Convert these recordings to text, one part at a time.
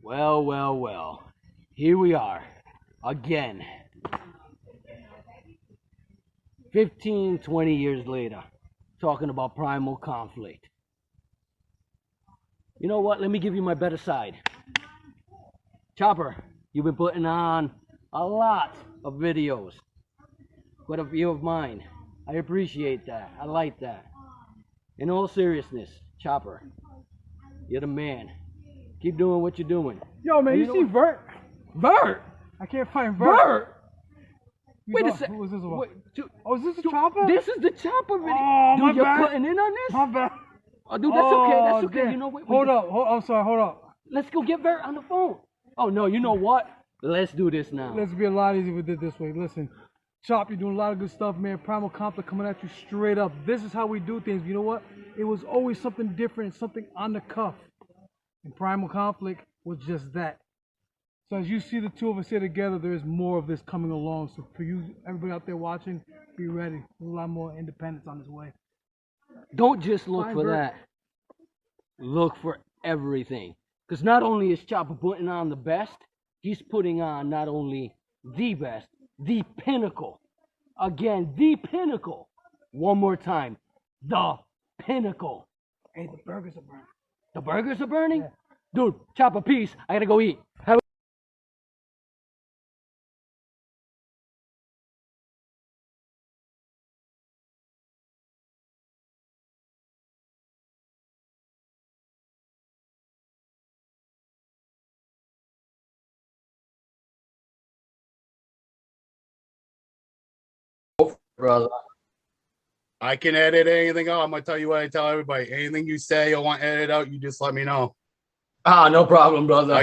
Well, well, well. Here we are again. 15, 20 years later, talking about primal conflict. You know what? Let me give you my better side. Chopper, you've been putting on a lot of videos. Quite a few of mine. I appreciate that. I like that. In all seriousness, Chopper, you're the man. Keep doing what you're doing. Yo, man, you see Vert? Vert? I can't find Vert. Vert? Wait a second. Who was this one? Wait, Oh, is this the Chopper? This is the Chopper video. Oh, dude, my you're bad. cutting in on this? My bad. Oh, dude, that's okay. That's okay. Damn. You know what? Hold up. I'm sorry. Hold up. Let's go get Vert on the phone. Oh, no, you know what? Let's do this now. Let's be a lot easier if we did this way. Listen, Chop, you're doing a lot of good stuff, man. Primal Conflict coming at you straight up. This is how we do things. You know what? It was always something different, something on the cuff. And Primal Conflict was just that. So as you see the two of us here together, there is more of this coming along. So for you, everybody out there watching, be ready. There's a lot more independence on its way. Don't just look Fine, for Vert. that. Look for everything. Because not only is Chopper putting on the best, he's putting on not only the best, the pinnacle. Again, the pinnacle. One more time. The pinnacle. Hey, the burgers are burning. The burgers are burning? Yeah. Dude, Chopper, peace. I gotta go eat. Have Brother. I can edit anything out. I'm gonna tell you what I tell everybody. Anything you say or want edited out, you just let me know. No problem, brother. I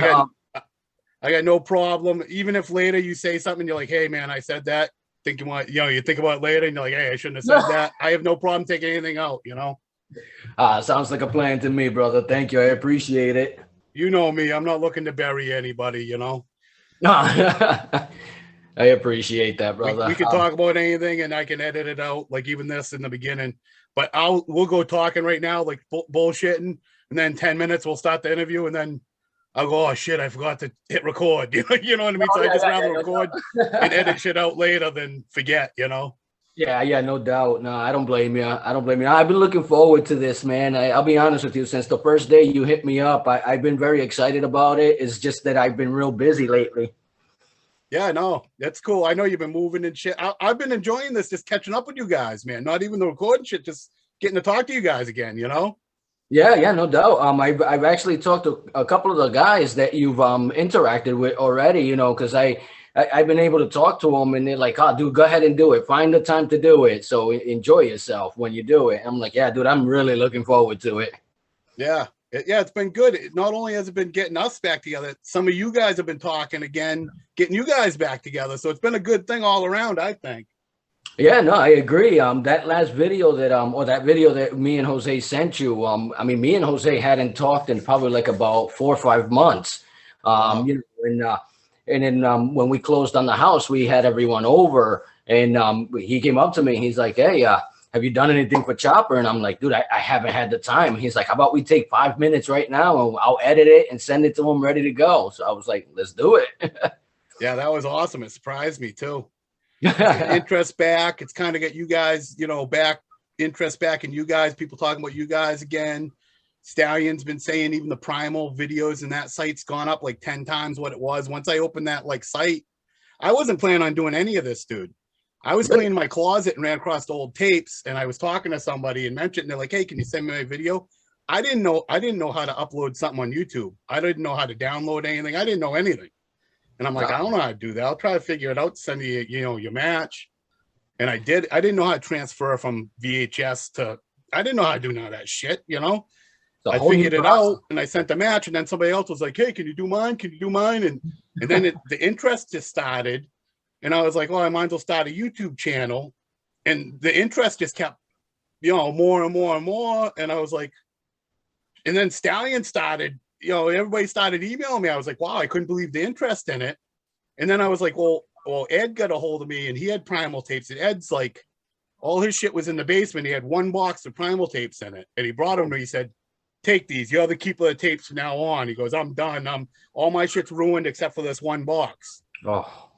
got no problem. Even if later you say something, you're like, "Hey, man, I said that." Thinking what you think about it later, and you're like, "Hey, I shouldn't have said that." I have no problem taking anything out. Sounds like a plan to me, brother. Thank you. I appreciate it. You know me. I'm not looking to bury anybody. I appreciate that, brother. We can talk about anything, and I can edit it out, like even this in the beginning. But we'll go talking right now, like bullshitting, and then 10 minutes we'll start the interview, and then I'll go, "Oh shit, I forgot to hit record." You know what I mean? So I just rather record and edit shit out later than forget. Yeah, no doubt. No, I don't blame you. I've been looking forward to this, man. I'll be honest with you. Since the first day you hit me up, I've been very excited about it. It's just that I've been real busy lately. Yeah, no, that's cool. I know you've been moving and shit. I've been enjoying this, just catching up with you guys, man. Not even the recording shit, just getting to talk to you guys again. Yeah, no doubt. I've actually talked to a couple of the guys that you've interacted with already. Because I've been able to talk to them, and they're like, "Oh, dude, go ahead and do it. Find the time to do it. So enjoy yourself when you do it." I'm like, "Yeah, dude, I'm really looking forward to it." Yeah, it's been good. Not only has it been getting us back together, some of you guys have been talking again, getting you guys back together. So it's been a good thing all around, I think. Yeah, no, I agree. That last video that video that me and Jose sent you, me and Jose hadn't talked in probably like about 4 or 5 months. Wow. And then when we closed on the house, we had everyone over, and he came up to me. He's like, "Hey, have you done anything for Chopper?" And I'm like, "Dude, I haven't had the time." He's like, "How about we take 5 minutes right now, and I'll edit it and send it to him ready to go." So I was like, "Let's do it." Yeah, that was awesome. It surprised me too. Interest back. It's kind of got you guys, back, interest back in you guys, people talking about you guys again. Stallion's been saying even the primal videos and that site's gone up like 10 times what it was. Once I opened that site, I wasn't planning on doing any of this, dude. I was cleaning my closet and ran across the old tapes, and I was talking to somebody and mentioned, and they're like, "Hey, can you send me my video?" I didn't know how to upload something on YouTube. I didn't know how to download anything. I didn't know anything. And I'm like, I don't know how to do that. I'll try to figure it out, send you, your match. And I did. I didn't know how to transfer from VHS to, I didn't know how to do none of that shit, I figured it out, and I sent the match, and then somebody else was like, "Hey, can you do mine? Can you do mine?" And then the interest just started, and I was like, "Well, I might as well start a YouTube channel." And the interest just kept, more and more and more. And I was like, and then Stallion started, everybody started emailing me. I was like, wow, I couldn't believe the interest in it. And then I was like, well, Ed got a hold of me, and he had primal tapes, and Ed's like, all his shit was in the basement. He had one box of primal tapes in it, and he brought them to me. He said, take these. You're the keeper of the tapes from now on. He goes, I'm done. All my shit's ruined except for this one box. Oh,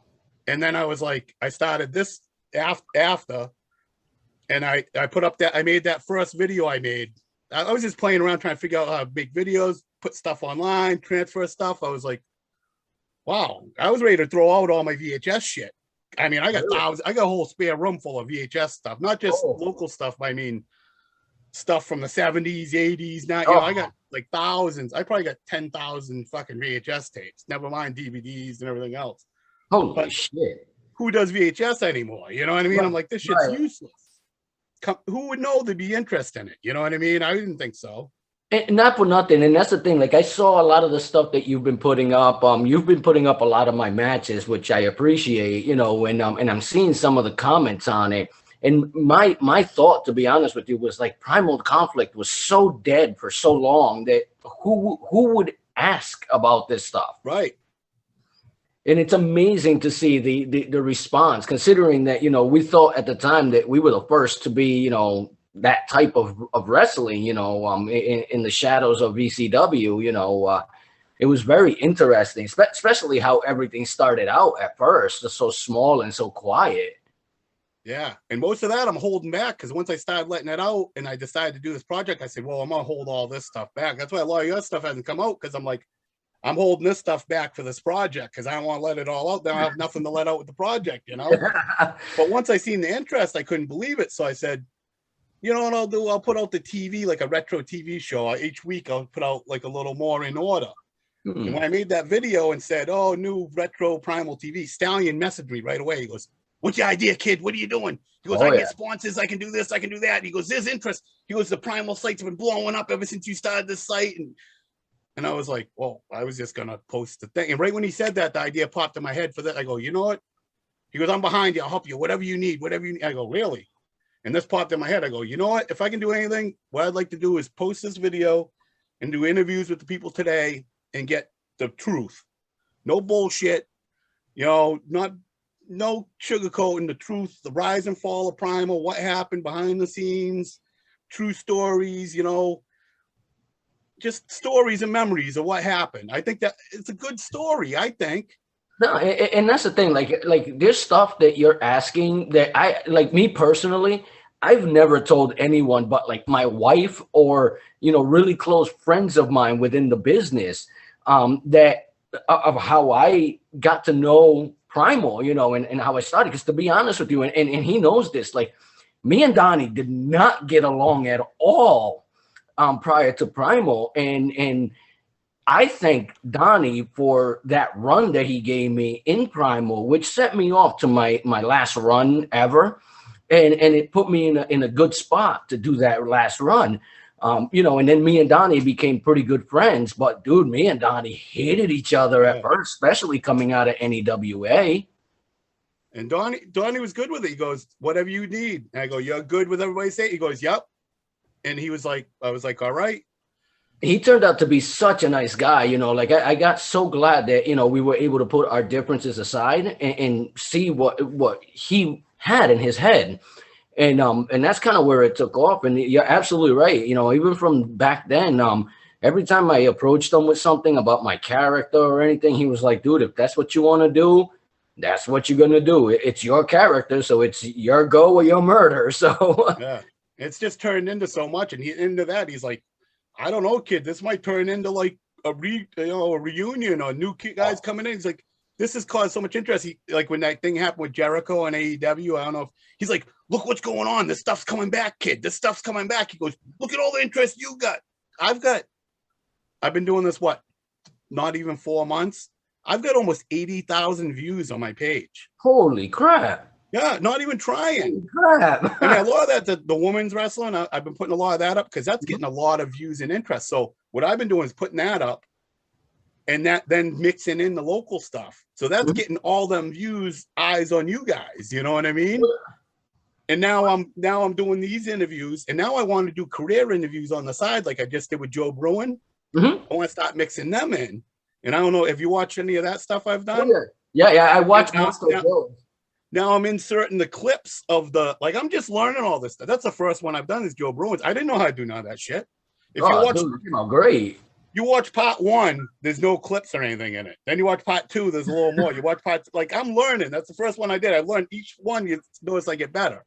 And then I was like, I started this after, and I put up that, I made that first video I made. I was just playing around trying to figure out how to make videos, put stuff online, transfer stuff. I was like, wow, I was ready to throw out all my VHS shit. I mean, I got thousands, I got a whole spare room full of VHS stuff, not just local stuff. I mean, stuff from the 70s, 80s. Now, you know, I got like thousands. I probably got 10,000 fucking VHS tapes, never mind DVDs and everything else. holy shit. Who does VHS anymore? You know what I mean? I'm like, this shit's useless. Who would know there'd be interest in it? You know what I mean? I didn't think so. And not for nothing, and that's the thing. Like, I saw a lot of the stuff that you've been putting up. You've been putting up a lot of my matches, which I appreciate. You know, and I'm seeing some of the comments on it. And my thought, to be honest with you, was like Primal Conflict was so dead for so long that who would ask about this stuff? Right. And it's amazing to see the response, considering that, you know, we thought at the time that we were the first to be, you know, that type of wrestling, you know, in the shadows of VCW. You know, it was very interesting, especially how everything started out at first, just so small and so quiet. Yeah. And most of that I'm holding back, because once I started letting it out and I decided to do this project, I said, well, I'm going to hold all this stuff back. That's why a lot of your stuff hasn't come out, because I'm like, I'm holding this stuff back for this project because I don't want to let it all out. Then I have nothing to let out with the project, you know? But once I seen the interest, I couldn't believe it. So I said, you know what I'll do? I'll put out the TV, like a retro TV show. Each week I'll put out like a little more in order. And when I made that video and said, oh, new retro Primal TV, Stallion messaged me right away. He goes, what's your idea, kid? What are you doing? He goes, I get sponsors. I can do this. I can do that. He goes, there's interest. He goes, the Primal site's been blowing up ever since you started this site. And I was like, well, I was just going to post the thing. And right when he said that, the idea popped in my head for that. I go, you know what? He goes, I'm behind you. I'll help you. Whatever you need, whatever you need. I go, really? And this popped in my head. I go, you know what? If I can do anything, what I'd like to do is post this video and do interviews with the people today and get the truth. No bullshit. You know, no sugarcoating, the truth, the rise and fall of Primal, what happened behind the scenes, true stories, you know, just stories and memories of what happened. I think that it's a good story, I think. No, and that's the thing. Like there's stuff that you're asking that I, like, me personally, I've never told anyone but like my wife or, you know, really close friends of mine within the business, that of how I got to know Primal, you know, and how I started. Because to be honest with you, and he knows this, like, me and Donnie did not get along at all prior to Primal, and I thank Donnie for that run that he gave me in Primal, which set me off to my last run ever, and it put me in a good spot to do that last run. You know, and then me and Donnie became pretty good friends. But dude, me and Donnie hated each other at first, especially coming out of NEWA. And Donnie was good with it. He goes, whatever you need. And I go, you're good with everybody saying? He goes, yep. And he was like, I was like, all right. He turned out to be such a nice guy, you know. Like, I got so glad that, you know, we were able to put our differences aside and see what he had in his head. And that's kind of where it took off. And you're absolutely right. You know, even from back then, every time I approached him with something about my character or anything, he was like, dude, if that's what you want to do, that's what you're going to do. It's your character. So it's your go or your murder. So yeah, it's just turned into so much. And into that, he's like, I don't know, kid, this might turn into like a reunion or new guys coming in. He's like, this has caused so much interest. He, like, when that thing happened with Jericho and AEW, I don't know if he's like, look what's going on. This stuff's coming back, kid. This stuff's coming back. He goes, look at all the interest you got. I've been doing this, what, not even 4 months. I've got almost 80,000 views on my page. Holy crap. Yeah, not even trying. Crap. I mean, a lot of that, the women's wrestling, I've been putting a lot of that up because that's getting a lot of views and interest. So what I've been doing is putting that up and that then mixing in the local stuff. So that's getting all them views, eyes on you guys. You know what I mean? And now I'm doing these interviews, and now I want to do career interviews on the side, like I just did with Joe Bruin. I want to start mixing them in. And I don't know if you watch any of that stuff I've done. Yeah, I watched most of those. Now I'm inserting the clips of I'm just learning all this stuff. That's the first one I've done is Joe Bruins. I didn't know how to do none of that shit. If you watch, dude, great. you watch part 1, there's no clips or anything in it. Then you watch part 2, there's a little more. You watch part, like, I'm learning. That's the first one I did. I learned each one. You notice I get better.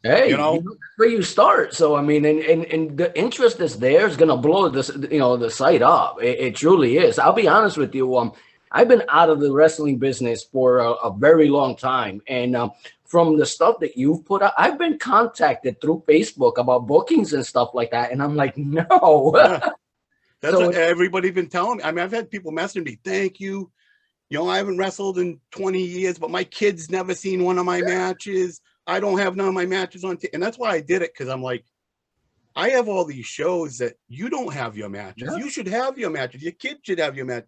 Hey, You know, that's where you start. So I mean, and the interest that's there is gonna blow this, the site up. It truly is. I'll be honest with you. I've been out of the wrestling business for a very long time, and from the stuff that you've put out, I've been contacted through Facebook about bookings and stuff like that, and I'm like, no. yeah, that's So what everybody's been telling me. I mean, I've had people messaging me, thank you. You know, I haven't wrestled in 20 years, but my kid's never seen one of my matches. I don't have none of my matches on and that's why I did it, because I'm like, I have all these shows that you don't have your matches. Yeah. You should have your matches. Your kid should have your match.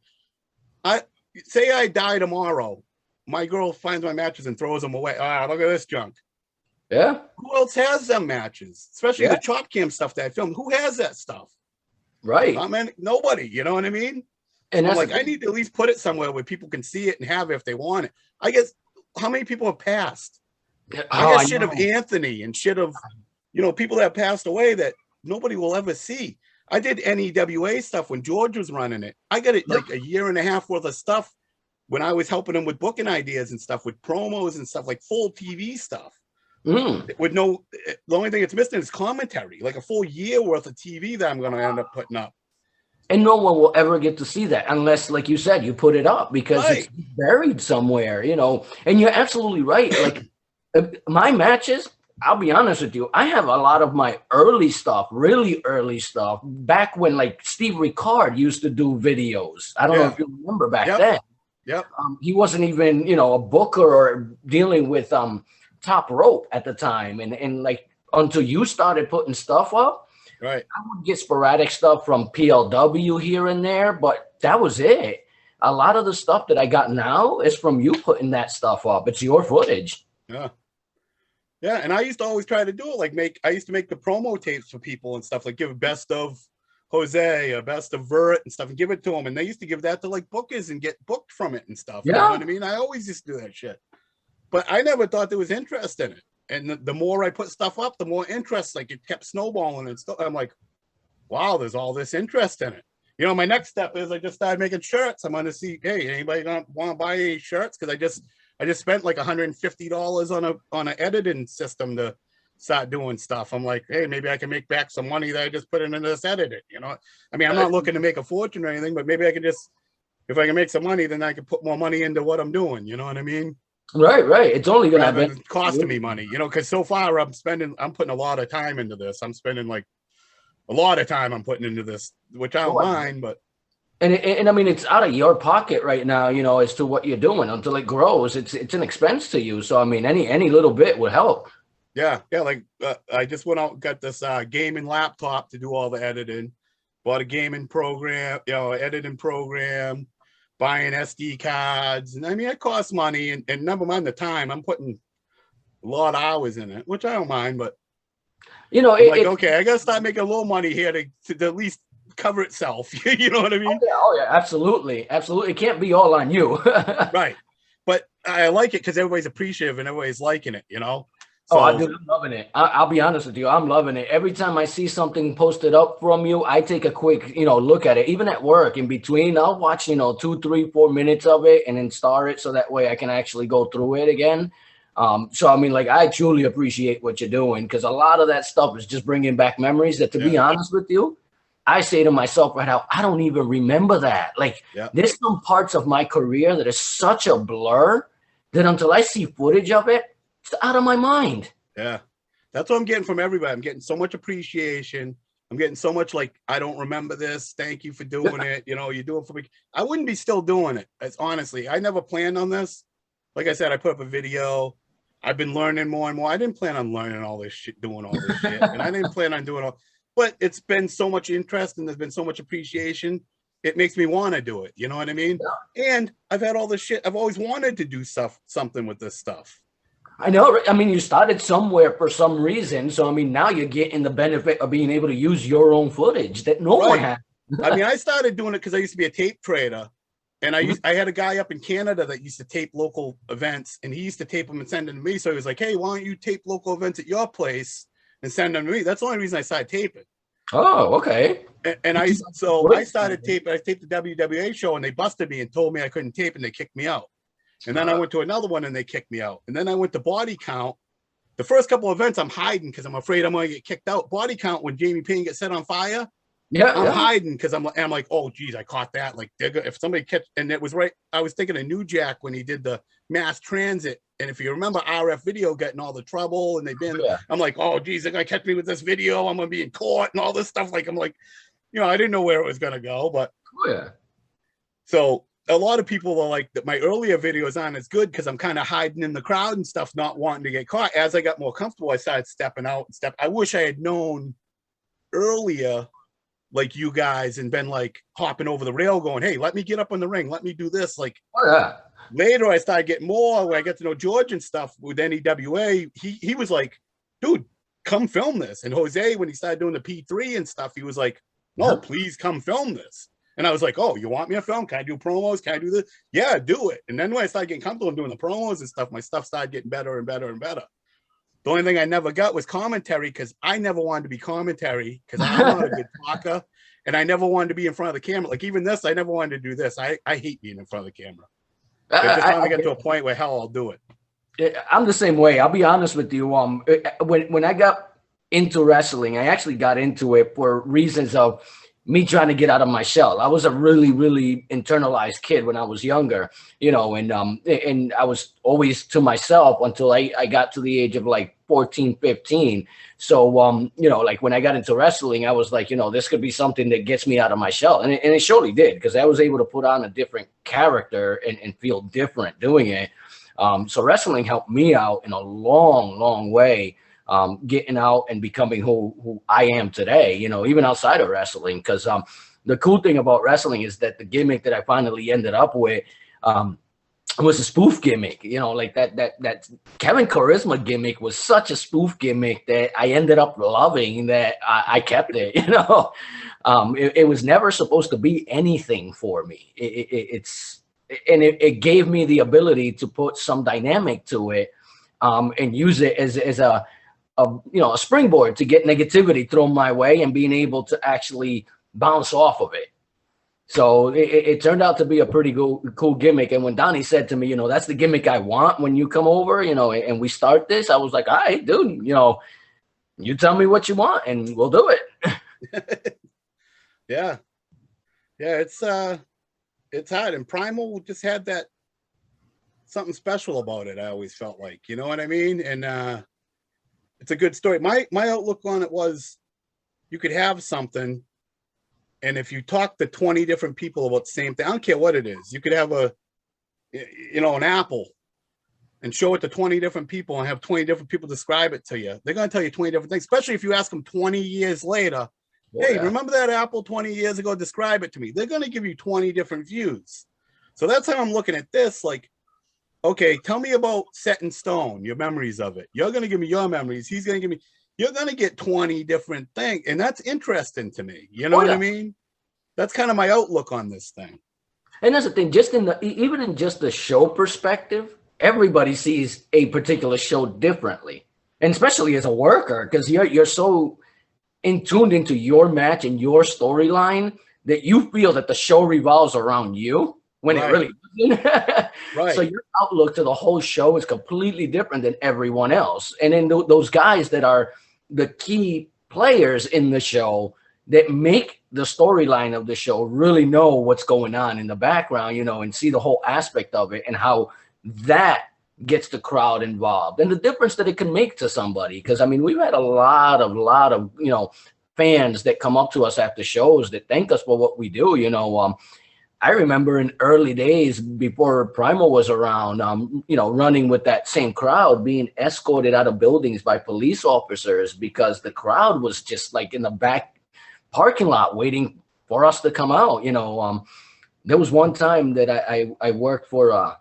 I say I die tomorrow, my girl finds my matches and throws them away. Ah, look at this junk. Yeah. Who else has them matches? Especially Yeah. the chop cam stuff that I filmed. Who has that stuff? Right. I mean, nobody. You know what I mean? And I'm that's like, I need to at least put it somewhere where people can see it and have it if they want it. I guess how many people have passed? I guess shit of Anthony and shit of, people that passed away that nobody will ever see. I did NEWA stuff when George was running it. I got it like a year and a half worth of stuff when I was helping him with booking ideas and stuff, with promos and stuff, like full TV stuff. With the only thing it's missing is commentary, like a full year worth of TV that I'm going to end up putting up. And no one will ever get to see that unless, like you said, you put it up, because it's buried somewhere, and you're absolutely right. Like my matches, I'll be honest with you, I have a lot of my early stuff, really early stuff, back when like Steve Ricard used to do videos. I don't know if you remember back then. Yep. He wasn't even, a booker or dealing with Top Rope at the time. And like until you started putting stuff up, right, I would get sporadic stuff from PLW here and there, but that was it. A lot of the stuff that I got now is from you putting that stuff up. It's your footage. Yeah, and I used to always try to do it. I used to make the promo tapes for people and stuff, like give a best of Jose, a best of Vert and stuff, and give it to them. And they used to give that to like bookers and get booked from it and stuff. You know what I mean? I always used to do that shit. But I never thought there was interest in it. And the more I put stuff up, the more interest, like it kept snowballing and stuff. I'm like, wow, there's all this interest in it. My next step is I just started making shirts. I'm going to see, hey, anybody gonna want to buy any shirts? Because I just spent like $150 on an editing system to start doing stuff. I'm like, hey, maybe I can make back some money that I just put into this editing. I mean, I'm not looking to make a fortune or anything, but maybe I can just, if I can make some money, then I can put more money into what I'm doing. You know what I mean? Right. It's only going to be costing me money, because so far I'm putting a lot of time into this. I'm spending like a lot of time I'm putting into this, which I don't mind, but. And I mean, it's out of your pocket right now, as to what you're doing. Until it grows, it's an expense to you. So I mean, any little bit would help. Yeah. Like I just went out and got this gaming laptop to do all the editing. Bought a gaming program, editing program, buying SD cards, and I mean, it costs money, and never mind the time. I'm putting a lot of hours in it, which I don't mind, but okay, I gotta start making a little money here to at least cover itself. You know what I mean? Oh yeah, absolutely. It can't be all on you. Right. But I like it because everybody's appreciative and everybody's liking it, So, I'm loving it. I'll be honest with you, I'm loving it. Every time I see something posted up from you, I take a quick, look at it. Even at work, in between, I'll watch, 2, 3, 4 minutes of it and then star it so that way I can actually go through it again. So I mean, like, I truly appreciate what you're doing, because a lot of that stuff is just bringing back memories that, to be honest with you, I say to myself right now, I don't even remember that. Like, there's some parts of my career that is such a blur that until I see footage of it, it's out of my mind. Yeah, that's what I'm getting from everybody. I'm getting so much appreciation. I'm getting so much like, I don't remember this. Thank you for doing it. You do it for me. I wouldn't be still doing it. As honestly, I never planned on this. Like I said, I put up a video. I've been learning more and more. I didn't plan on learning all this shit, doing all this shit. And I didn't plan on doing all, but it's been so much interest and there's been so much appreciation. It makes me want to do it. You know what I mean? Yeah. And I've had all this shit. I've always wanted to do something with this stuff. I know. I mean, you started somewhere for some reason. So, I mean, now you're getting the benefit of being able to use your own footage that no one had. I mean, I started doing it because I used to be a tape trader. And I had a guy up in Canada that used to tape local events, and he used to tape them and send them to me. So he was like, hey, why don't you tape local events at your place and send them to me? That's the only reason I started taping. Oh, okay. And I started taping. I taped the WWA show, and they busted me and told me I couldn't tape, and they kicked me out. And then I went to another one, and they kicked me out. And then I went to Body Count. The first couple of events, I'm hiding because I'm afraid I'm going to get kicked out. Body Count, when Jamie Payne gets set on fire, I'm hiding because I'm like, oh, geez, I caught that. Like, if somebody catch, and it was right. I was thinking of New Jack when he did the mass transit. And if you remember RF Video getting all the trouble, and I'm like, oh, geez, they're going to catch me with this video. I'm going to be in court and all this stuff. Like, I'm like, I didn't know where it was going to go. But so a lot of people are like, that my earlier videos aren't as good because I'm kind of hiding in the crowd and stuff, not wanting to get caught. As I got more comfortable, I started stepping out and I wish I had known earlier, like you guys, and been like hopping over the rail going, hey, let me get up on the ring. Let me do this. Like, later I started getting more when I got to know George and stuff with NEWA. He was like, dude, come film this. And Jose, when he started doing the P3 and stuff, he was like, no, please come film this. And I was like, oh, you want me to film? Can I do promos? Can I do this? Yeah, do it. And then when I started getting comfortable doing the promos and stuff, my stuff started getting better and better and better. The only thing I never got was commentary, because I never wanted to be commentary because I'm not a good talker, and I never wanted to be in front of the camera. Like even this, I never wanted to do this. I hate being in front of the camera. It's just time to get to a point where hell, I'll do it. I'm the same way. I'll be honest with you. When I got into wrestling, I actually got into it for reasons of me trying to get out of my shell. I was a really, really internalized kid when I was younger, and I was always to myself until I got to the age of like 14, 15. So, like when I got into wrestling, I was like, this could be something that gets me out of my shell. And it surely did, because I was able to put on a different character and feel different doing it. So wrestling helped me out in a long, long way. Getting out and becoming who I am today, even outside of wrestling. Because the cool thing about wrestling is that the gimmick that I finally ended up with was a spoof gimmick. Like that Kevin Karisma gimmick was such a spoof gimmick that I ended up loving, that I kept it. It was never supposed to be anything for me. It gave me the ability to put some dynamic to it, and use it as a springboard to get negativity thrown my way and being able to actually bounce off of it. So it turned out to be a pretty cool gimmick. And when Donnie said to me, that's the gimmick I want when you come over, and we start this, I was like, all right, dude, you tell me what you want and we'll do it. Yeah. It's hard. And Primal just had that something special about it. I always felt like, you know what I mean? And, it's a good story. My outlook on it was, you could have something, and if you talk to 20 different people about the same thing, I don't care what it is. You could have an apple and show it to 20 different people and have 20 different people describe it to you. They're going to tell you 20 different things, especially if you ask them 20 years later, hey, remember that apple 20 years ago? Describe it to me. They're going to give you 20 different views. So that's how I'm looking at this. Like, okay, tell me about Set in Stone, your memories of it. You're going to give me your memories. He's going to give me, you're going to get 20 different things. And that's interesting to me. You know what I mean? That's kind of my outlook on this thing. And that's the thing, even in just the show perspective, everybody sees a particular show differently. And especially as a worker, because you're so tuned into your match and your storyline that you feel that the show revolves around you. When it really doesn't. Right. So your outlook to the whole show is completely different than everyone else. And then those guys that are the key players in the show that make the storyline of the show really know what's going on in the background, and see the whole aspect of it and how that gets the crowd involved and the difference that it can make to somebody. Because, I mean, we've had a lot of, fans that come up to us after shows that thank us for what we do, I remember in early days before Primal was around, running with that same crowd, being escorted out of buildings by police officers because the crowd was just like in the back parking lot waiting for us to come out. There was one time that I worked for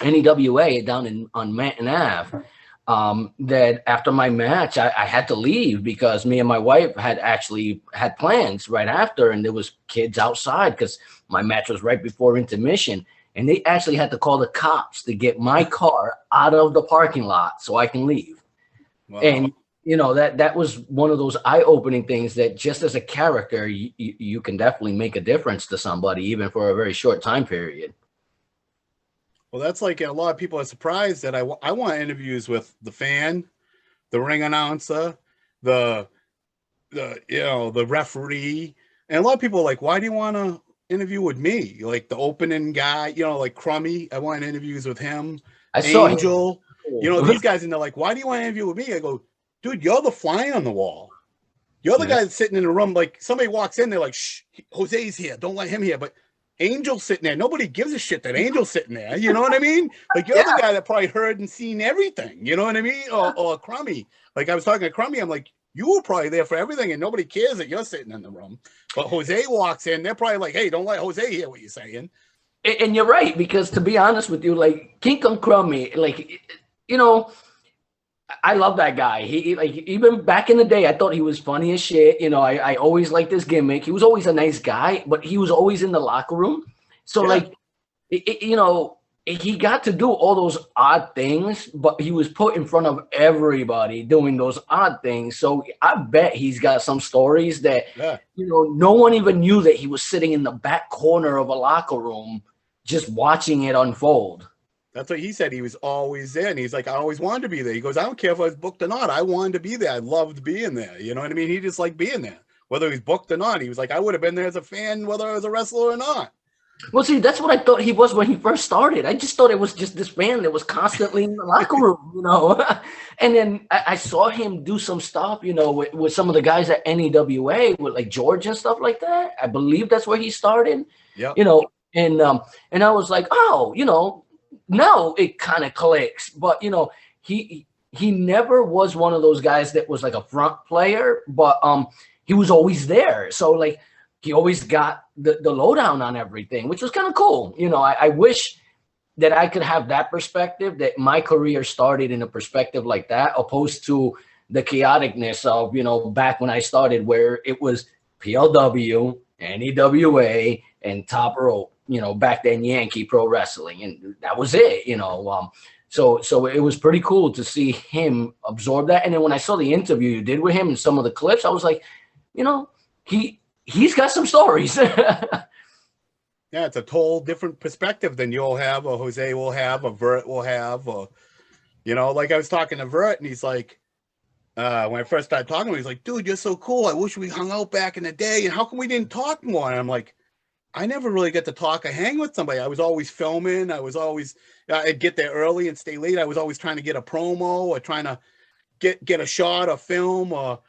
NEWA down on Manton Ave. That after my match, I had to leave because me and my wife had actually had plans right after, and there was kids outside because my match was right before intermission, and they actually had to call the cops to get my car out of the parking lot so I can leave. Wow. And you know, that was one of those eye-opening things that just as a character, you can definitely make a difference to somebody, even for a very short time period. Well, that's like a lot of people are surprised that I want interviews with the fan, the ring announcer, the the referee, and a lot of people are like, why do you want to interview with me? Like the opening guy, like Crummy. I want interviews with him. I saw him. Angel, these guys, and they're like, why do you want to interview with me? I go, dude, you're the fly on the wall. You're the guy that's sitting in the room. Like somebody walks in, they're like, shh, Jose's here. Don't let him here. But Angel's sitting there. Nobody gives a shit that Angel's sitting there. You know what I mean? Like you're the guy that probably heard and seen everything. You know what I mean? Or Crummy. Like I was talking to Crummy. I'm like, you were probably there for everything, and nobody cares that you're sitting in the room. But Jose walks in. They're probably like, hey, don't let Jose hear what you're saying. And you're right, because to be honest with you, like King Kong Crummy, like, I love that guy. He like, even back in the day, I thought he was funny as shit. I always liked his gimmick. He was always a nice guy, but he was always in the locker room. So he got to do all those odd things, but he was put in front of everybody doing those odd things. So I bet he's got some stories that, no one even knew that he was sitting in the back corner of a locker room just watching it unfold. That's what he said. He was always there. And he's like, I always wanted to be there. He goes, I don't care if I was booked or not. I wanted to be there. I loved being there. You know what I mean? He just liked being there, whether he's booked or not. He was like, I would have been there as a fan, whether I was a wrestler or not. Well, see, that's what I thought he was when he first started. I just thought it was just this fan that was constantly in the locker room, And then I saw him do some stuff, with some of the guys at NEWA, with like George and stuff like that. I believe that's where he started. Yeah. And I was like, oh, now it kind of clicks. But he never was one of those guys that was like a front player, but he was always there. So like, he always got the lowdown on everything, which was kind of cool. I wish that I could have that perspective, that my career started in a perspective like that, opposed to the chaoticness of, back when I started, where it was PLW, NEWA, and Top Rope, back then Yankee Pro Wrestling. And that was it, So it was pretty cool to see him absorb that. And then when I saw the interview you did with him and some of the clips, I was like, he's got some stories. Yeah, it's a total different perspective than you'll have, or Jose will have, or Vert will have, or, like I was talking to Vert, and he's like, when I first started talking to him, he's like, dude, you're so cool. I wish we hung out back in the day. And how come we didn't talk more? And I'm like, I never really get to talk or hang with somebody. I was always filming. I was always, I'd get there early and stay late. I was always trying to get a promo or trying to get a shot or film, or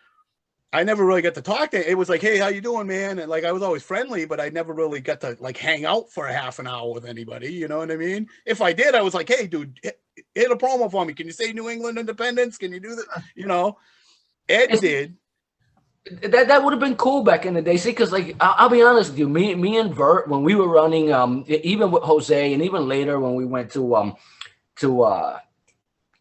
I never really got to talk to him. It was like, hey, how you doing, man? And like, I was always friendly, but I never really got to like hang out for a half an hour with anybody. You know what I mean? If I did, I was like, hey, dude, hit a promo for me. Can you say New England Independence? Can you do that? Ed did. That would have been cool back in the day. See, because like I'll be honest with you, me and Vert, when we were running, even with Jose, and even later when we went to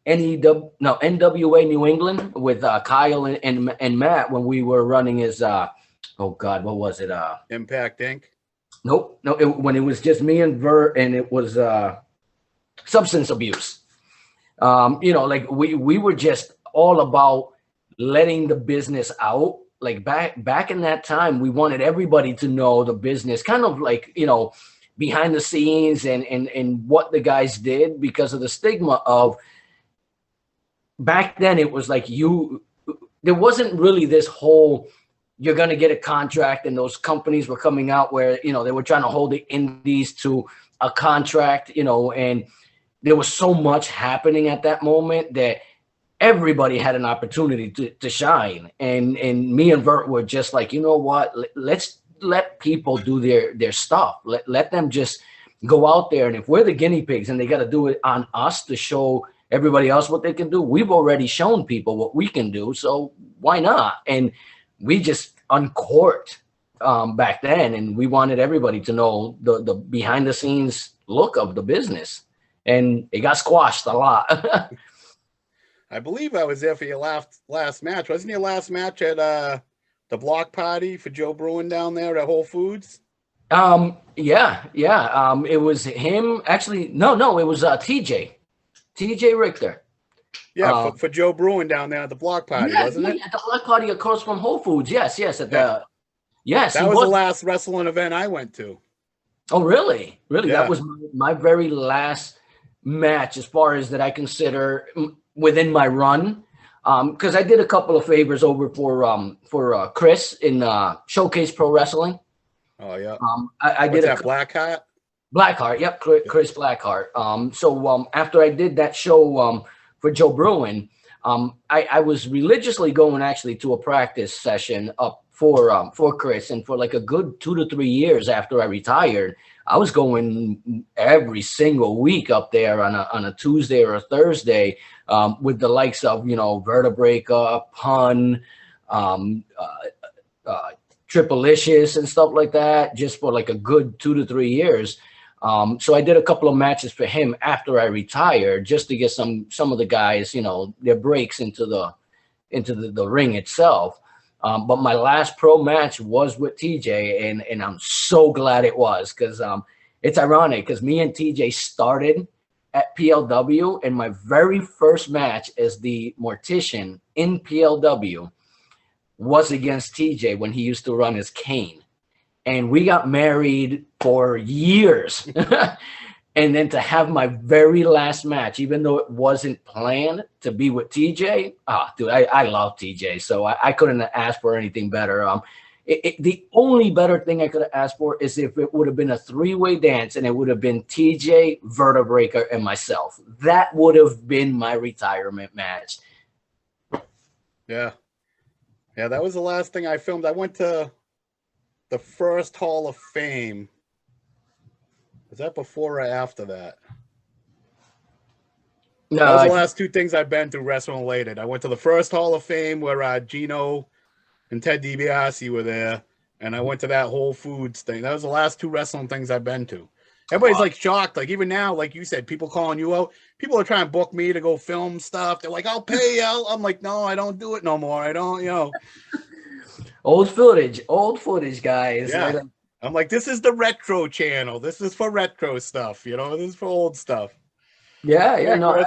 NWA New England with Kyle and Matt, when we were running his oh God, what was it? Impact Inc. Nope, no. When it was just me and Vert, and it was substance abuse. Like we were just all about letting the business out. Like back in that time, we wanted everybody to know the business, kind of like, behind the scenes and what the guys did, because of the stigma of back then. It was like there wasn't really this whole, you're going to get a contract, and those companies were coming out where, they were trying to hold the indies to a contract, and there was so much happening at that moment that everybody had an opportunity to shine. And me and Vert were just like, you know what, let's let people do their stuff. Let them just go out there. And if we're the guinea pigs and they got to do it on us to show everybody else what they can do, we've already shown people what we can do. So why not? And we just uncorked back then. And we wanted everybody to know the behind the scenes look of the business. And it got squashed a lot. I believe I was there for your last match. Wasn't your last match at the block party for Joe Bruin down there at Whole Foods? Yeah. It was him. Actually, no, it was TJ Richter. Yeah, for Joe Bruin down there at the block party, wasn't it? At the block party across from Whole Foods. Yes, at the yes, That he was the was. last wrestling event I went to. Oh, really? Really? Yeah. That was my very last match as far as that I consider within my run. Because I did a couple of favors over for Chris in Showcase Pro Wrestling. Oh yeah. I What's did that, Blackheart? Blackheart. Yep, Chris Blackheart. So after I did that show for Joe Bruin, I was religiously going actually to a practice session up for Chris, and for like a good 2 to 3 years after I retired, I was going every single week up there on a Tuesday or a Thursday with the likes of Vertebraker, Pun, Triplicious, and stuff like that, just for like a good 2 to 3 years. So I did a couple of matches for him after I retired, just to get some of the guys, their breaks into the ring itself. But my last pro match was with TJ, and I'm so glad it was, because it's ironic, because me and TJ started at PLW, and my very first match as the mortician in PLW was against TJ when he used to run his cane. And we got married for years. And then to have my very last match, even though it wasn't planned, to be with TJ, dude, I love TJ. So I couldn't have asked for anything better. The only better thing I could have asked for is if it would have been a 3-way dance, and it would have been TJ, Vertebraker, and myself. That would have been my retirement match. Yeah. Yeah, that was the last thing I filmed. I went to the first Hall of Fame. Was that before or after that? No, that was the last 2 things I've been through wrestling related. I went to the first Hall of Fame where Gino and Ted DiBiase were there, and I went to that Whole Foods thing. That was the last 2 wrestling things I've been to. Everybody's like shocked. Like even now, like you said, people calling you out. People are trying to book me to go film stuff. They're like, I'll pay you. I'm like, no, I don't do it no more. I don't, Old footage, guys. Yeah. I'm like, this is the retro channel. This is for retro stuff. This is for old stuff. Yeah. No,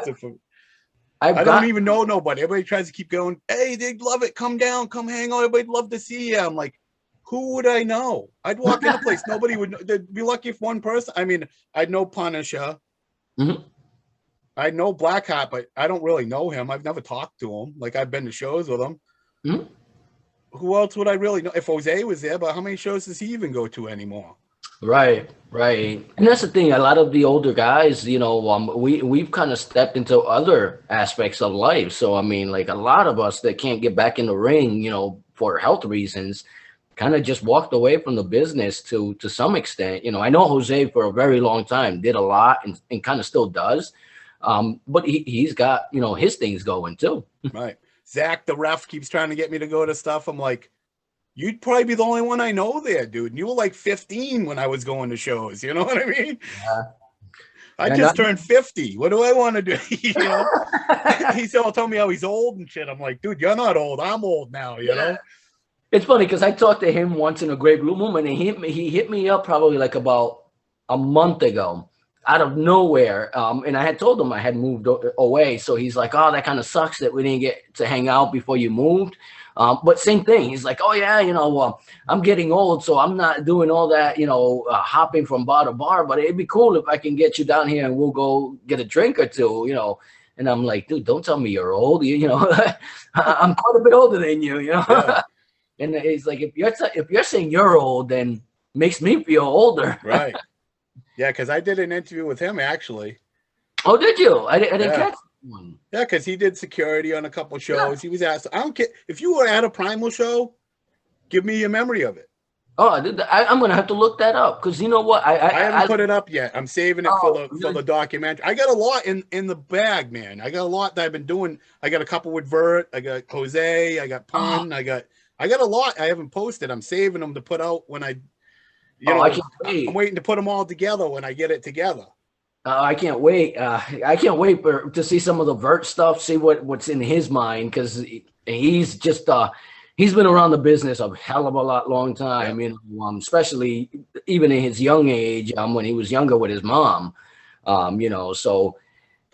I don't even know nobody. Everybody tries to keep going. Hey, they'd love it. Come down, come hang out. Everybody'd love to see you. I'm like, who would I know? I'd walk in a place. Nobody would know. They'd be lucky if one person. I mean, I'd know Punisher. Mm-hmm. I know Blackheart, but I don't really know him. I've never talked to him. Like I've been to shows with him. Mm-hmm. Who else would I really know? If Jose was there, but how many shows does he even go to anymore? Right. And that's the thing. A lot of the older guys, we've kind of stepped into other aspects of life. So, I mean, like a lot of us that can't get back in the ring, for health reasons, kind of just walked away from the business to some extent. I know Jose for a very long time did a lot and kind of still does. But he's got, his things going too. Right. Zach, the ref, keeps trying to get me to go to stuff. I'm like, you'd probably be the only one I know there, dude. And you were like 15 when I was going to shows. You know what I mean? Yeah. I just turned 50. What do I want to do? He still told me how he's old and shit. I'm like, dude, you're not old. I'm old now, you know? It's funny because I talked to him once in a Great Blue Movement, and he hit me up probably like about a month ago out of nowhere. And I had told him I had moved away. So he's like, oh, that kind of sucks that we didn't get to hang out before you moved. But same thing. He's like, oh, yeah, I'm getting old, so I'm not doing all that, hopping from bar to bar. But it'd be cool if I can get you down here and we'll go get a drink or two, And I'm like, dude, don't tell me you're old. I'm quite a bit older than you, Yeah. And he's like, if you're saying you're old, then makes me feel older. Right. Yeah, because I did an interview with him, actually. Oh, did you? I didn't catch one. Yeah, because he did security on a couple shows. Yeah. He was asked, I don't care. If you were at a Primal show, give me your memory of it. Oh, I'm going to have to look that up because you know what? I haven't put it up yet. I'm saving it for the documentary. I got a lot in the bag, man. I got a lot that I've been doing. I got a couple with Vert. I got Jose. I got Pun. I got a lot I haven't posted. I'm saving them to put out when I can't wait. I'm waiting to put them all together when I get it together. I can't wait. I can't wait to see some of the Vert stuff, see what's in his mind, because he's just he's been around the business a hell of a long time, especially even in his young age, when he was younger with his mom, So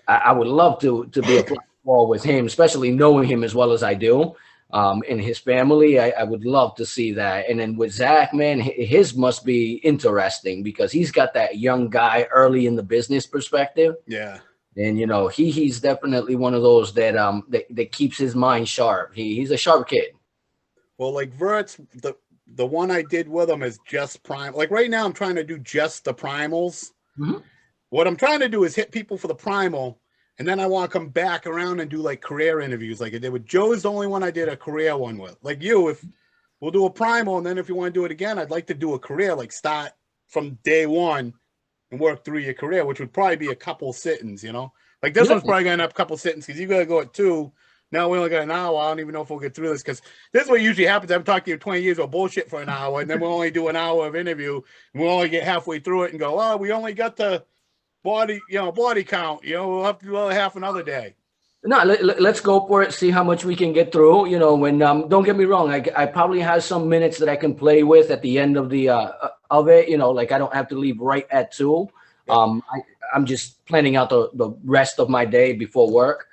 I would love to be a part of fall with him, especially knowing him as well as I do. And his family, I would love to see that. And then with Zach, man, his must be interesting because he's got that young guy early in the business perspective. Yeah. And you know, he's definitely one of those that that keeps his mind sharp. He's a sharp kid. Well, like Vert's, the one I did with him is just prime. Like right now, I'm trying to do just the primals. Mhm. What I'm trying to do is hit people for the primal, and then I want to come back around and do like career interviews, like I did with Joe. Is the only one I did a career one with. Like you, if we'll do a primal, and then if you want to do it again, I'd like to do a career, like start from day one and work through your career, which would probably be a couple sittings, you know. Like this one's probably gonna end up a couple sittings because you gotta go at 2. Now we only got an hour. I don't even know if we'll get through this because this is what usually happens. I've talked to you 20 years of bullshit for an hour, and then we'll only do an hour of interview, and we'll only get halfway through it and go, oh, we only got the body count. You know, we'll have to do half another day. No, let's go for it. See how much we can get through. You know, when don't get me wrong, I probably have some minutes that I can play with at the end of the of it. You know, like I don't have to leave right at 2. I'm just planning out the rest of my day before work.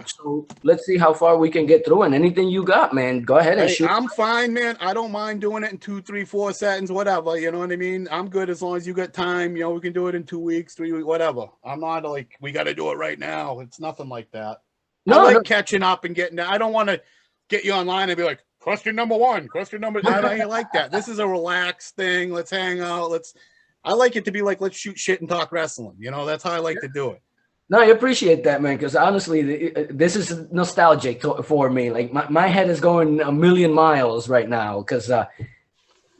So let's see how far we can get through, and anything you got, man, go ahead and shoot. I'm fine, man. I don't mind doing it in 2, 3, 4 settings, whatever. You know what I mean? I'm good as long as you got time. You know, we can do it in 2 weeks, 3 weeks, whatever. I'm not like, we got to do it right now. It's nothing like that. I like catching up and getting, I don't want to get you online and be like, question number 1, question number, I ain't like that. This is a relaxed thing. Let's hang out. I like it to be like, let's shoot shit and talk wrestling. You know, that's how I like to do it. No, I appreciate that, man, because honestly, this is nostalgic for me. Like my head is going a million miles right now because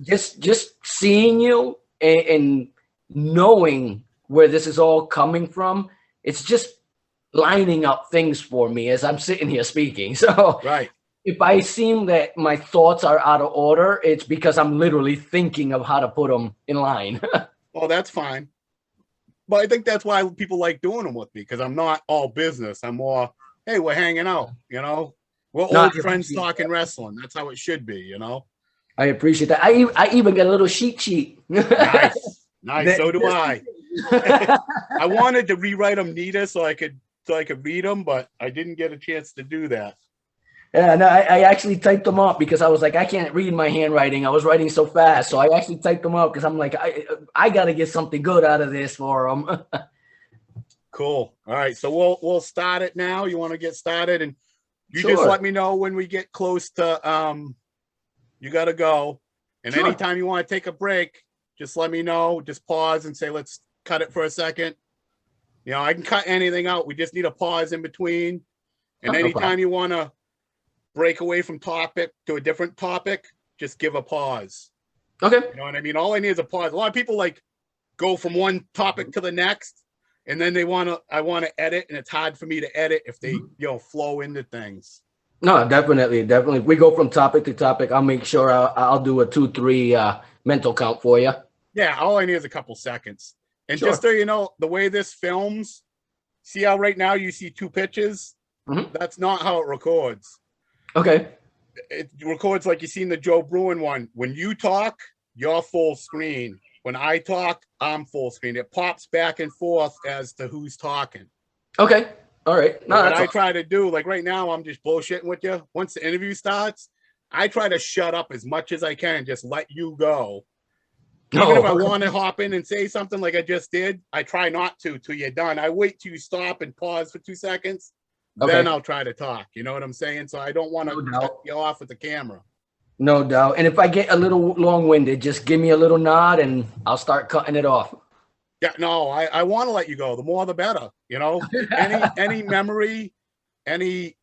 just seeing you and knowing where this is all coming from, it's just lining up things for me as I'm sitting here speaking. So right. If I seem that my thoughts are out of order, it's because I'm literally thinking of how to put them in line. Well, that's fine. But I think that's why people like doing them with me, because I'm not all business. I'm more, hey, we're hanging out, you know? We're old friends talking wrestling. That's how it should be, you know? I appreciate that. I even got a little sheet. Nice. So do I. I wanted to rewrite them neater so I could read them, but I didn't get a chance to do that. Yeah, no, I actually typed them up because I was like, I can't read my handwriting. I was writing so fast. So I actually typed them up because I'm like, I got to get something good out of this for them. Cool. All right. So we'll start it now. You want to get started? And you Sure. just let me know when we get close to, you got to go. And Sure. anytime you want to take a break, just let me know. Just pause and say, let's cut it for a second. You know, I can cut anything out. We just need a pause in between. And anytime you want to break away from topic to a different topic, just give a pause. Okay. You know what I mean? All I need is a pause. A lot of people like go from one topic to the next, and then I want to edit, and it's hard for me to edit if they, flow into things. No, definitely. If we go from topic to topic, I'll make sure I'll do a 2, 3 mental count for you. Yeah. All I need is a couple seconds. And Sure. just so you know, the way this films, see how right now you see 2 pitches? Mhm. That's not how it records. Okay. It records like you seen the Joe Bruin one. When you talk, you're full screen. When I talk, I'm full screen. It pops back and forth as to who's talking. Okay. All right. No, What I try to do, like right now, I'm just bullshitting with you. Once the interview starts, I try to shut up as much as I can and just let you go. Even if I want to hop in and say something like I just did, I try not to till you're done. I wait till you stop and pause for 2 seconds. Okay. Then I'll try to talk. You know what I'm saying? So I don't want to No cut doubt. you off with the camera. No doubt. And if I get a little long-winded, just give me a little nod and I'll start cutting it off. Yeah, no, I want to let you go. The more, the better. You know, any memory, anything.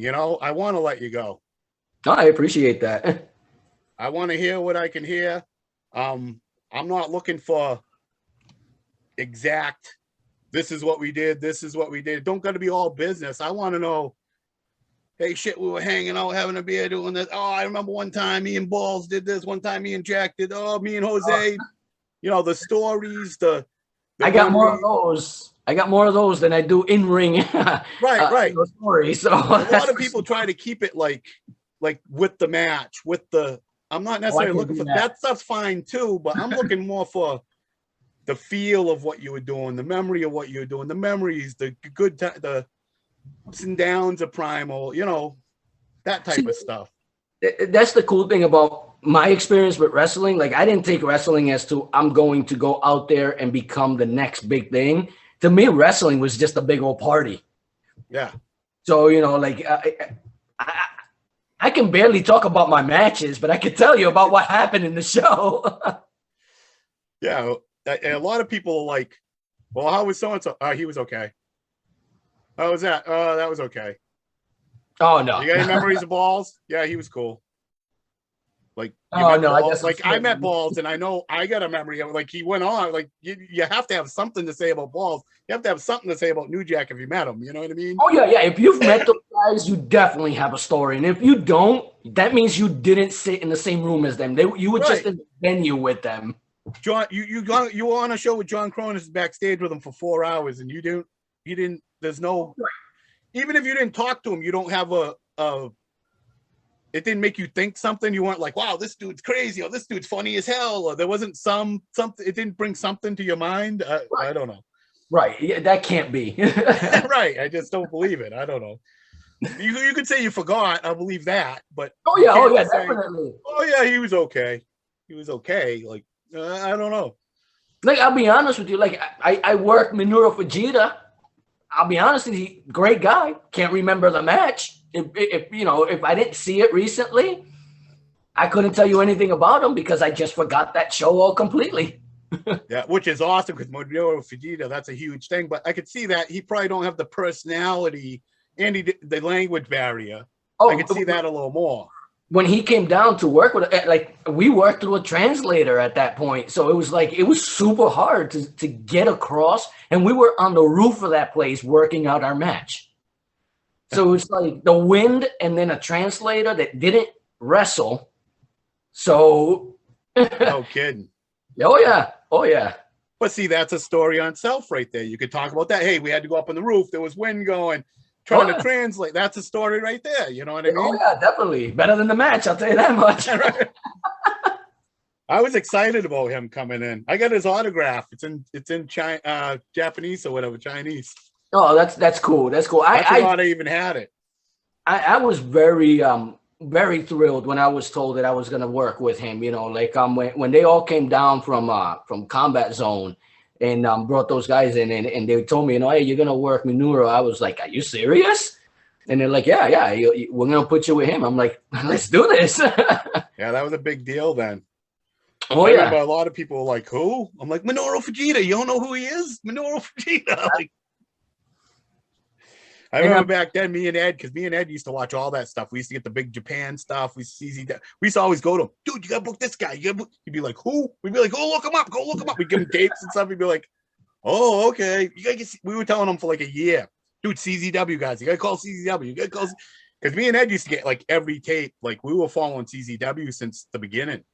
You know, I want to let you go. No, I appreciate that. I want to hear what I can hear. I'm not looking for exact. This is what we did. This is what we did. Don't got to be all business. I want to know. Hey, shit, we were hanging out, having a beer, doing this. Oh, I remember one time me and Balls did this. One time me and Jack did. Oh, me and Jose. You know, the stories. I got more of those. I got more of those than I do in ring. Right. Stories. So a lot of people try to keep it like with the match, with the. I'm not necessarily looking for that stuff's fine too, but I'm looking more for the feel of what you were doing, the memory of what you were doing, the memories, the good, the ups and downs of Primal, you know, that type of stuff. That's the cool thing about my experience with wrestling. Like, I didn't take wrestling as to I'm going to go out there and become the next big thing. To me, wrestling was just a big old party. Yeah. So, you know, like I can barely talk about my matches, but I can tell you about what happened in the show. Yeah. A lot of people are like, well, how was so-and-so? He was okay. How was that? That was okay. Oh, no. You got any memories of Balls? Yeah, he was cool. Like, Oh, no, I Balls. guess Like, I met Balls, and I know I got a memory of, like, he went on. Like, you have to have something to say about Balls. You have to have something to say about New Jack if you met him. You know what I mean? Oh, yeah, yeah. If you've met those guys, you definitely have a story. And if you don't, that means you didn't sit in the same room as them. You were just in the venue with them. John, you were on a show with John Cronus backstage with him for 4 hours, and you didn't. There's no. Even if you didn't talk to him, you don't have it didn't make you think something. You weren't like, wow, this dude's crazy, or this dude's funny as hell, or there wasn't something. It didn't bring something to your mind. I don't know. Right. Yeah, that can't be. Right. I just don't believe it. I don't know. You could say you forgot. I believe that, but Oh yeah, say, definitely. oh yeah, he was okay. He was okay. Like, I don't know. Like, I'll be honest with you. Like, I worked Minoru Fujita. I'll be honest with you, great guy. Can't remember the match. If you know, if I didn't see it recently, I couldn't tell you anything about him because I just forgot that show all completely. Yeah, which is awesome because Minoru Fujita, that's a huge thing. But I could see that he probably don't have the personality and the language barrier. I could see that a little more. When he came down to work with, like, we worked through a translator at that point. So it was like, it was super hard to get across. And we were on the roof of that place working out our match. So it was like the wind and then a translator that didn't wrestle. So. No kidding. Oh, yeah. Oh, yeah. But see, that's a story on itself right there. You could talk about that. Hey, we had to go up on the roof. There was wind going. Trying to translate. That's a story right there. You know what I mean? Oh, yeah, definitely. Better than the match, I'll tell you that much. I was excited about him coming in. I got his autograph. It's in China, Japanese or whatever, Chinese. Oh, that's cool. That's cool. I thought I even had it. I was very very thrilled when I was told that I was gonna work with him. You know, like when they all came down from Combat Zone and brought those guys in and they told me, you know, hey, you're gonna work Minoru. I was like, are you serious? And they're like, yeah, we're gonna put you with him. I'm like, let's do this. Yeah, that was a big deal then. Oh, I yeah. remember a lot of people were like, who? I'm like, Minoru Fujita. You don't know who he is? Minoru Fujita. Like, I remember back then, me and Ed used to watch all that stuff. We used to get the big Japan stuff. We used to always go to him, dude, you gotta book this guy. He'd be like, who? We'd be like, go look him up. We'd give him tapes and stuff. He'd be like, oh, okay. We were telling him for like a year, dude, CZW guys, you gotta call CZW. You gotta call, because me and Ed used to get like every tape. Like, we were following CZW since the beginning.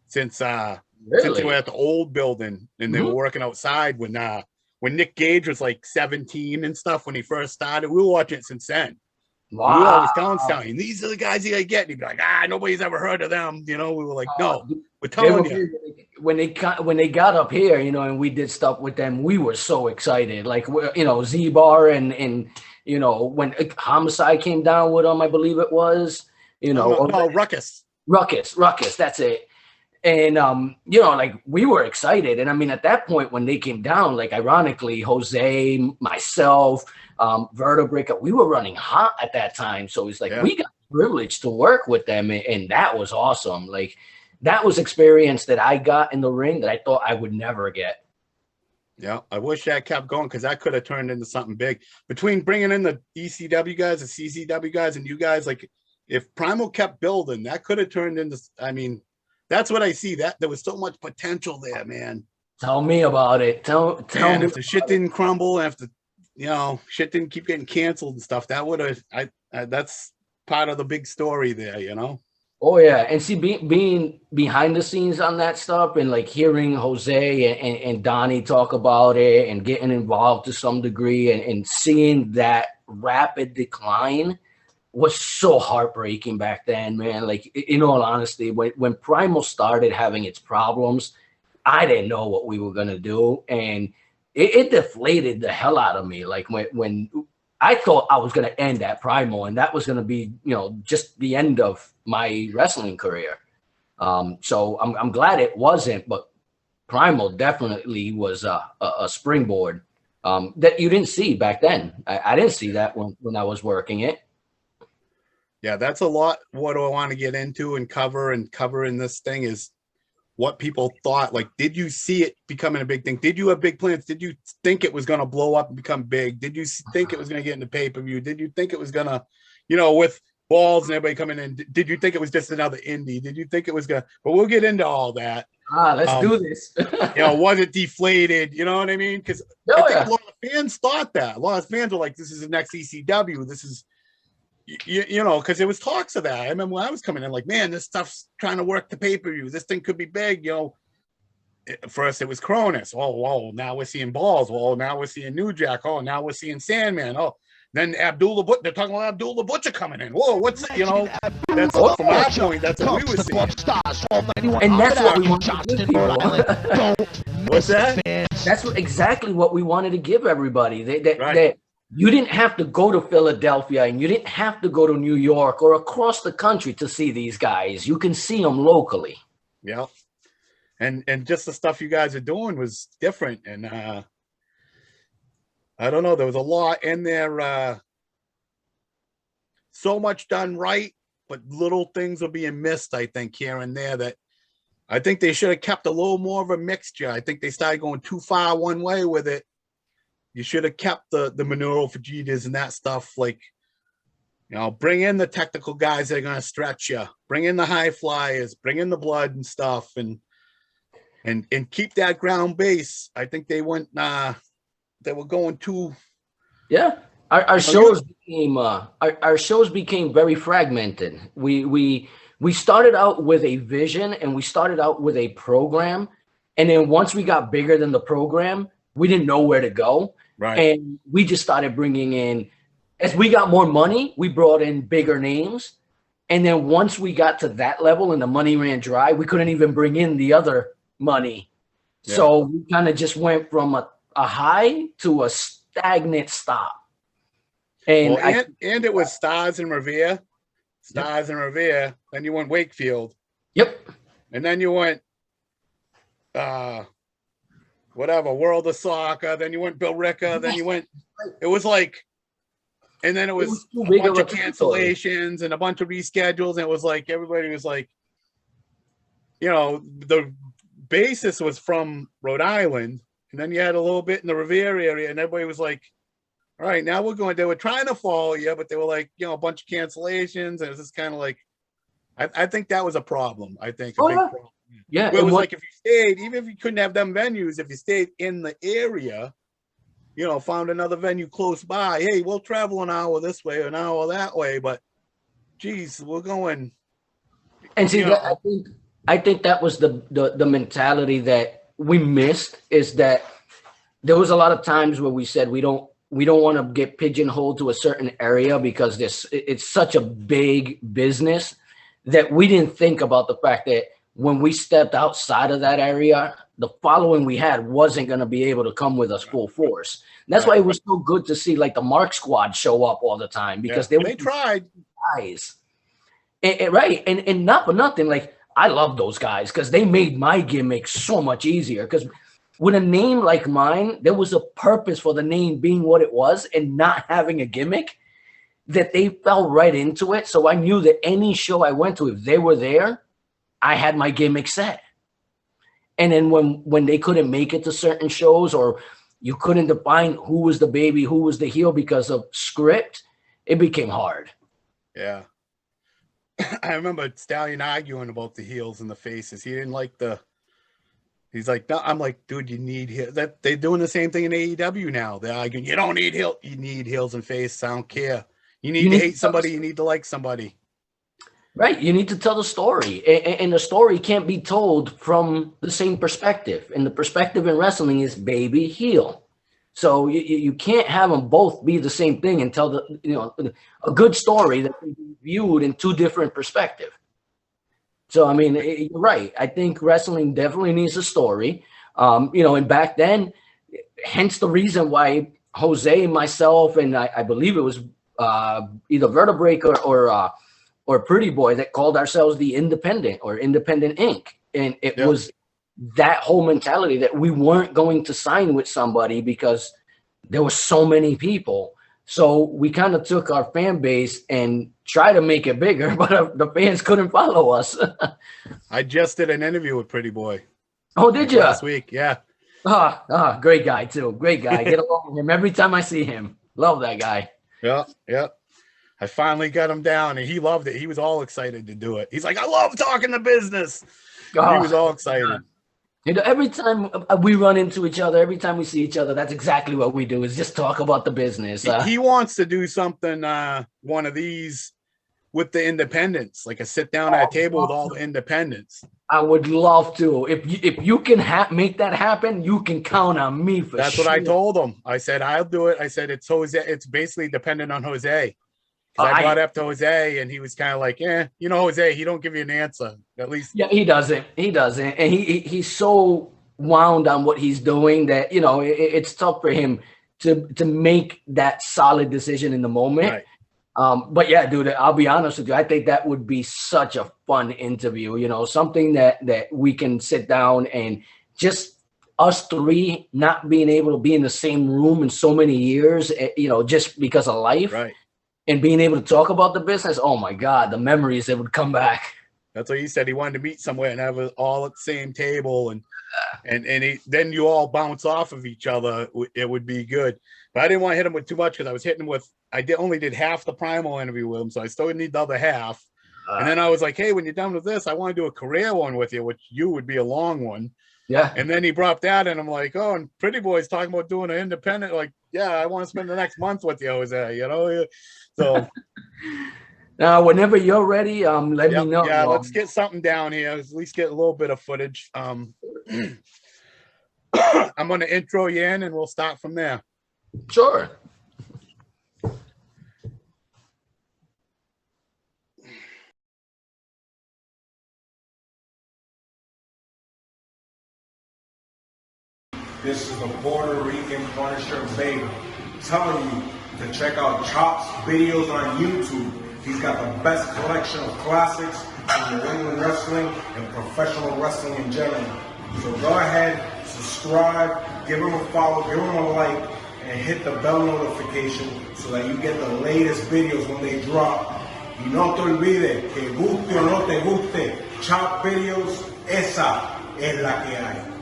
Since they were at the old building and they were working outside when Nick Gage was like 17 and stuff when he first started. We were watching it since then. Wow. We were always telling Stallion, these are the guys you gotta get. And he'd be like, nobody's ever heard of them. You know, we were like, no, we're telling you. When they got up here, you know, and we did stuff with them, we were so excited. Like, you know, Z-Bar and you know, when Homicide came down with them, I believe it was, you know. Ruckus. Ruckus, that's it. And, you know, like, we were excited. And I mean, at that point, when they came down, like, ironically, Jose, myself, Vertebrae, we were running hot at that time. So it's like, we got privileged to work with them. And that was awesome. Like, that was experience that I got in the ring that I thought I would never get. Yeah, I wish that kept going because that could have turned into something big. Between bringing in the ECW guys, the CZW guys, and you guys, like, if Primal kept building, that could have turned into, I mean, that's what I see. That there was so much potential there, man. Tell me about it. Tell me. If the shit didn't crumble, after shit didn't keep getting canceled and stuff, that would have. That's part of the big story there, you know. Oh yeah, and see, being behind the scenes on that stuff, and like hearing Jose and Donnie talk about it, and getting involved to some degree, and seeing that rapid decline was so heartbreaking back then, man. Like, in all honesty, when Primal started having its problems, I didn't know what we were gonna do, and it deflated the hell out of me. Like when I thought I was gonna end at Primal, and that was gonna be, you know, just the end of my wrestling career. So I'm glad it wasn't, but Primal definitely was a springboard that you didn't see back then. I didn't see that when I was working it. Yeah, that's a lot. What I want to get into and cover in this thing is what people thought. Like, did you see it becoming a big thing? Did you have big plans? Did you think it was going to blow up and become big? Did you think it was going to get into pay-per-view? Did you think it was going to, you know, with Balls and everybody coming in, did you think it was just another indie? Did you think it was going to, but we'll get into all that. Let's do this. You know, was it deflated? You know what I mean? Because I think a lot of fans thought that. A lot of fans were like, this is the next ECW. This is, you know, because there was talks of that. I remember when I was coming in, like, man, this stuff's trying to work the pay-per-view. This thing could be big, you know. First it was Cronus. Oh, whoa, now we're seeing Balls. Oh, now we're seeing New Jack. Oh, now we're seeing Sandman. Oh, then Abdullah Butcher. They're talking about Abdullah Butcher coming in. Whoa, what's, you know, that's from our point, that's what we were seeing. And that's what we wanted to give people. What's that? That's exactly what we wanted to give everybody. That you didn't have to go to Philadelphia, and you didn't have to go to New York or across the country to see these guys. You can see them locally. Yeah. And just the stuff you guys are doing was different. And I don't know, there was a lot in there. So much done right, but little things are being missed, I think, here and there, that I think they should have kept a little more of a mixture. I think they started going too far one way with it. You should have kept the Minoru Fujitas and that stuff. Like, you know, bring in the technical guys that are going to stretch you. Bring in the high flyers. Bring in the blood and stuff, and keep that ground base. I think they went. They were going too. Yeah, our shows became our shows became very fragmented. We started out with a vision, and we started out with a program, and then once we got bigger than the program, we didn't know where to go. Right. And we just started bringing in, as we got more money, we brought in bigger names. And then once we got to that level and the money ran dry, we couldn't even bring in the other money. Yeah. So we kind of just went from a high to a stagnant stop. And and it was Stars and Revere. Stars and Revere. Then you went Wakefield. Yep. And then you went whatever, World of Soccer, then you went Bill Ricker, then you went, it was like, and then it was a bunch of cancellations and a bunch of reschedules, and it was like, everybody was like, you know, the basis was from Rhode Island, and then you had a little bit in the Revere area, and everybody was like, all right, now they were trying to follow you, but they were like, you know, a bunch of cancellations, and it was just kind of like, I think that was a problem. I think a big problem. Yeah, it was like, if you stayed, even if you couldn't have them venues, if you stayed in the area, you know, found another venue close by, hey, we'll travel an hour this way or an hour that way, but geez, we're going. And see, I think that was the mentality that we missed, is that there was a lot of times where we said we don't want to get pigeonholed to a certain area because it's such a big business that we didn't think about the fact that when we stepped outside of that area, the following we had wasn't going to be able to come with us full force. And that's why it was so good to see like the Mark Squad show up all the time, because they tried. Guys. Right. And not for nothing, like I love those guys because they made my gimmick so much easier. Because with a name like mine, there was a purpose for the name being what it was and not having a gimmick, that they fell right into it. So I knew that any show I went to, if they were there, I had my gimmick set. And then when they couldn't make it to certain shows, or you couldn't define who was the baby, who was the heel because of script, it became hard. Yeah. I remember Stallion arguing about the heels and the faces. He didn't like he's like, no, I'm like, dude, you need heels. That they're doing the same thing in AEW now. They're arguing, you don't need heels. You need heels and faces. I don't care. You need to hate somebody. You need to like somebody. Right. You need to tell the story. And the story can't be told from the same perspective. And the perspective in wrestling is baby, heel. So you can't have them both be the same thing and tell a good story that can be viewed in two different perspectives. So, I mean, you're right. I think wrestling definitely needs a story. You know, and back then, hence the reason why Jose, myself, and I believe it was either Vertebrake or Pretty Boy that called ourselves the Independent or Independent Inc. And it Yep. was that whole mentality that we weren't going to sign with somebody because there were so many people. So we kind of took our fan base and tried to make it bigger, but the fans couldn't follow us. I just did an interview with Pretty Boy Oh, did you? last week. Yeah. Great guy too. Great guy. Get along with him every time I see him. Love that guy. Yeah. Yeah. I finally got him down and he loved it. He was all excited to do it. He's like, I love talking to business. He was all excited. You know, every time we run into each other, every time we see each other, that's exactly what we do is just talk about the business. He wants to do something, one of these with the independents, like a sit down at a table with all the independents. I would love to. If you can make that happen, you can count on me for That's sure. what I told him. I said, I'll do it. I said, it's Jose. It's basically dependent on Jose. I brought it up to Jose and he was kind of like, you know, Jose, he don't give you an answer. At least. Yeah, he doesn't. He doesn't. And he's so wound on what he's doing that, you know, it's tough for him to make that solid decision in the moment. Right. But yeah, dude, I'll be honest with you. I think that would be such a fun interview, you know, something that we can sit down and just us three not being able to be in the same room in so many years, you know, just because of life. Right. And being able to talk about the business, oh my God, the memories that would come back. That's what he said. He wanted to meet somewhere and have it all at the same table, and then you all bounce off of each other. It would be good. But I didn't want to hit him with too much because I was hitting him with. Only did half the Primal interview with him, so I still need the other half. And then I was like, hey, when you're done with this, I want to do a career one with you, which you would be a long one. Yeah. And then he brought that, and I'm like, oh, and Pretty Boy's talking about doing an independent. Like, yeah, I want to spend the next month with you, Jose. You know. So now, whenever you're ready, let me know. Yeah, let's get something down here. At least get a little bit of footage. I'm going to intro you in, and we'll start from there. Sure. This is the Puerto Rican Punisher Baby telling you to check out Chop's videos on YouTube. He's got the best collection of classics in New England wrestling and professional wrestling in general. So go ahead, subscribe, give him a follow, give him a like, and hit the bell notification so that you get the latest videos when they drop. Y no te olvides que guste o no te guste, Chop Videos, esa es la que hay.